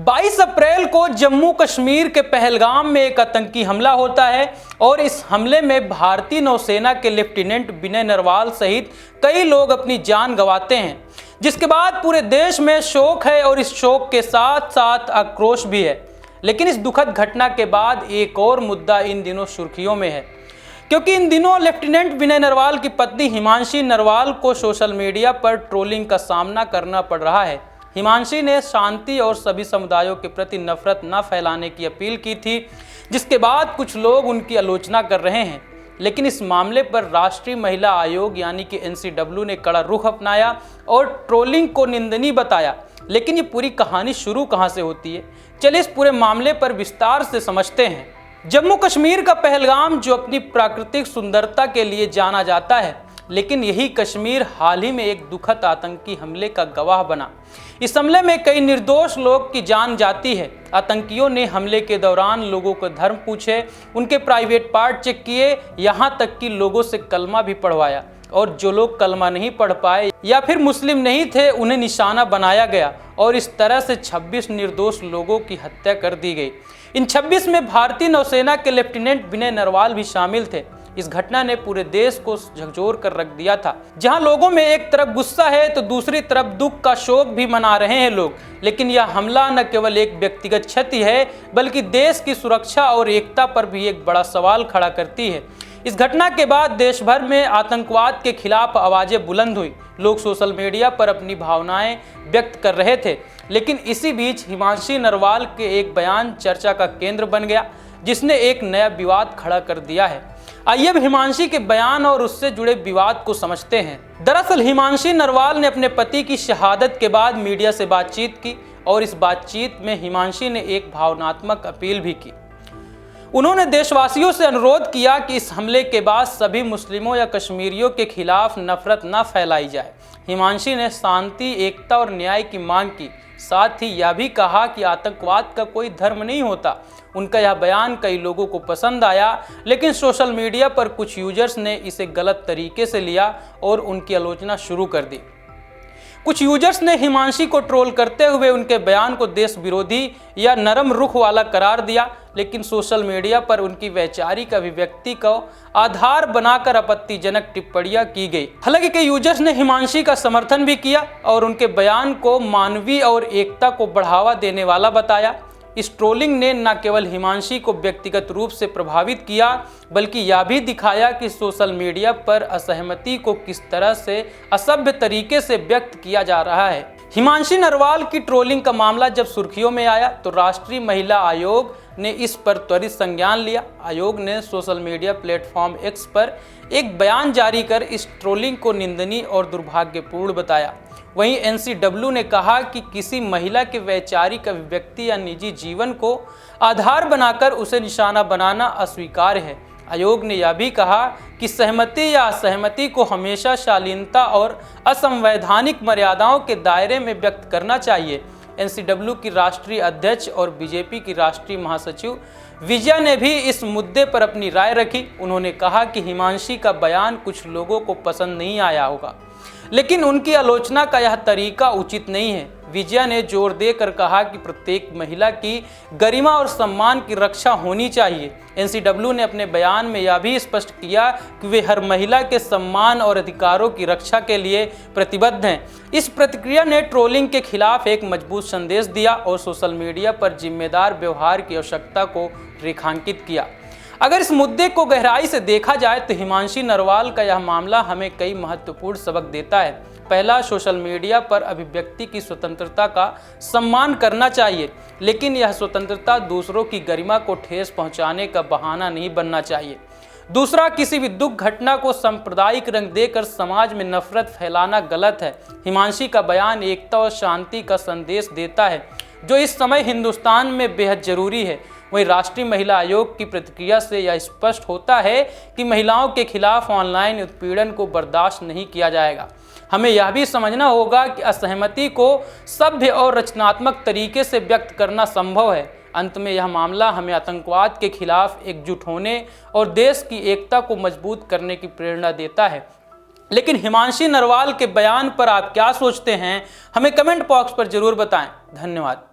22 अप्रैल को जम्मू कश्मीर के पहलगाम में एक आतंकी हमला होता है और इस हमले में भारतीय नौसेना के लेफ्टिनेंट विनय नरवाल सहित कई लोग अपनी जान गंवाते हैं, जिसके बाद पूरे देश में शोक है और इस शोक के साथ साथ आक्रोश भी है। लेकिन इस दुखद घटना के बाद एक और मुद्दा इन दिनों सुर्खियों में है, क्योंकि इन दिनों लेफ्टिनेंट विनय नरवाल की पत्नी हिमांशी नरवाल को सोशल मीडिया पर ट्रोलिंग का सामना करना पड़ रहा है। हिमांशी ने शांति और सभी समुदायों के प्रति नफरत न फैलाने की अपील की थी, जिसके बाद कुछ लोग उनकी आलोचना कर रहे हैं। लेकिन इस मामले पर राष्ट्रीय महिला आयोग यानी कि NCW ने कड़ा रुख अपनाया और ट्रोलिंग को निंदनीय बताया। लेकिन ये पूरी कहानी शुरू कहाँ से होती है, चलिए इस पूरे मामले पर विस्तार से समझते हैं। जम्मू कश्मीर का पहलगाम जो अपनी प्राकृतिक सुंदरता के लिए जाना जाता है, लेकिन यही कश्मीर हाल ही में एक दुखद आतंकी हमले का गवाह बना। इस हमले में कई निर्दोष लोग की जान जाती है। आतंकियों ने हमले के दौरान लोगों को धर्म पूछे, उनके प्राइवेट पार्ट चेक किए, यहाँ तक कि लोगों से कलमा भी पढ़वाया, और जो लोग कलमा नहीं पढ़ पाए या फिर मुस्लिम नहीं थे उन्हें निशाना बनाया गया और इस तरह से 26 निर्दोष लोगों की हत्या कर दी गई। इन 26 में भारतीय नौसेना के लेफ्टिनेंट विनय नरवाल भी शामिल थे। इस घटना ने पूरे देश को झकझोर कर रख दिया था। जहां लोगों में एक तरफ गुस्सा है तो दूसरी तरफ दुख का शोक भी मना रहे हैं लोग। लेकिन यह हमला न केवल एक व्यक्तिगत क्षति है, बल्कि देश की सुरक्षा और एकता पर भी एक बड़ा सवाल खड़ा करती है। इस घटना के बाद देश भर में आतंकवाद के खिलाफ आवाजें बुलंद हुई। लोग सोशल मीडिया पर अपनी भावनाएं व्यक्त कर रहे थे। लेकिन इसी बीच हिमांशी नरवाल के एक बयान चर्चा का केंद्र बन गया, जिसने एक नया विवाद खड़ा कर दिया है। आइए अब हिमांशी के बयान और उससे जुड़े विवाद को समझते हैं। दरअसल हिमांशी नरवाल ने अपने पति की शहादत के बाद मीडिया से बातचीत की और इस बातचीत में हिमांशी ने एक भावनात्मक अपील भी की। उन्होंने देशवासियों से अनुरोध किया कि इस हमले के बाद सभी मुस्लिमों या कश्मीरियों के खिलाफ नफरत न फैलाई जाए। हिमांशी ने शांति, एकता और न्याय की मांग की। साथ ही यह भी कहा कि आतंकवाद का कोई धर्म नहीं होता। उनका यह बयान कई लोगों को पसंद आया, लेकिन सोशल मीडिया पर कुछ यूजर्स ने इसे गलत तरीके से लिया और उनकी आलोचना शुरू कर दी। कुछ यूजर्स ने हिमांशी को ट्रोल करते हुए उनके बयान को देश विरोधी या नरम रुख वाला करार दिया, लेकिन सोशल मीडिया पर उनकी वैचारिक अभिव्यक्ति को आधार बनाकर आपत्तिजनक टिप्पणियां की गई। हालांकि कई यूजर्स ने हिमांशी का समर्थन भी किया और उनके बयान को मानवीय और एकता को बढ़ावा देने वाला बताया। इस ट्रोलिंग ने न केवल हिमांशी को व्यक्तिगत रूप से प्रभावित किया, बल्कि यह भी दिखाया कि सोशल मीडिया पर असहमति को किस तरह से असभ्य तरीके से व्यक्त किया जा रहा है। हिमांशी नरवाल की ट्रोलिंग का मामला जब सुर्खियों में आया तो राष्ट्रीय महिला आयोग ने इस पर त्वरित संज्ञान लिया। आयोग ने सोशल मीडिया प्लेटफॉर्म X पर एक बयान जारी कर इस ट्रोलिंग को निंदनीय और दुर्भाग्यपूर्ण बताया। वहीं NCW ने कहा कि किसी महिला के वैचारिक अभिव्यक्ति या निजी जीवन को आधार बनाकर उसे निशाना बनाना अस्वीकार्य है। आयोग ने यह भी कहा कि सहमति या असहमति को हमेशा शालीनता और असंवैधानिक मर्यादाओं के दायरे में व्यक्त करना चाहिए। NCW की राष्ट्रीय अध्यक्ष और BJP की राष्ट्रीय महासचिव विजया ने भी इस मुद्दे पर अपनी राय रखी। उन्होंने कहा कि हिमांशी का बयान कुछ लोगों को पसंद नहीं आया होगा, लेकिन उनकी आलोचना का यह तरीका उचित नहीं है। विजया ने जोर देकर कहा कि प्रत्येक महिला की गरिमा और सम्मान की रक्षा होनी चाहिए। NCW ने अपने बयान में यह भी स्पष्ट किया कि वे हर महिला के सम्मान और अधिकारों की रक्षा के लिए प्रतिबद्ध हैं। इस प्रतिक्रिया ने ट्रोलिंग के खिलाफ एक मजबूत संदेश दिया और सोशल मीडिया पर जिम्मेदार व्यवहार की आवश्यकता को रेखांकित किया। अगर इस मुद्दे को गहराई से देखा जाए तो हिमांशी नरवाल का यह मामला हमें कई महत्वपूर्ण सबक देता है। पहला, सोशल मीडिया पर अभिव्यक्ति की स्वतंत्रता का सम्मान करना चाहिए, लेकिन यह स्वतंत्रता दूसरों की गरिमा को ठेस पहुंचाने का बहाना नहीं बनना चाहिए। दूसरा, किसी भी दुख घटना को सांप्रदायिक रंग देकर समाज में नफरत फैलाना गलत है। हिमांशी का बयान एकता और शांति का संदेश देता है, जो इस समय हिंदुस्तान में बेहद जरूरी है। वहीं राष्ट्रीय महिला आयोग की प्रतिक्रिया से यह स्पष्ट होता है कि महिलाओं के खिलाफ ऑनलाइन उत्पीड़न को बर्दाश्त नहीं किया जाएगा। हमें यह भी समझना होगा कि असहमति को सभ्य और रचनात्मक तरीके से व्यक्त करना संभव है। अंत में यह मामला हमें आतंकवाद के खिलाफ एकजुट होने और देश की एकता को मजबूत करने की प्रेरणा देता है। लेकिन हिमांशी नरवाल के बयान पर आप क्या सोचते हैं, हमें कमेंट बॉक्स पर जरूर बताएं। धन्यवाद।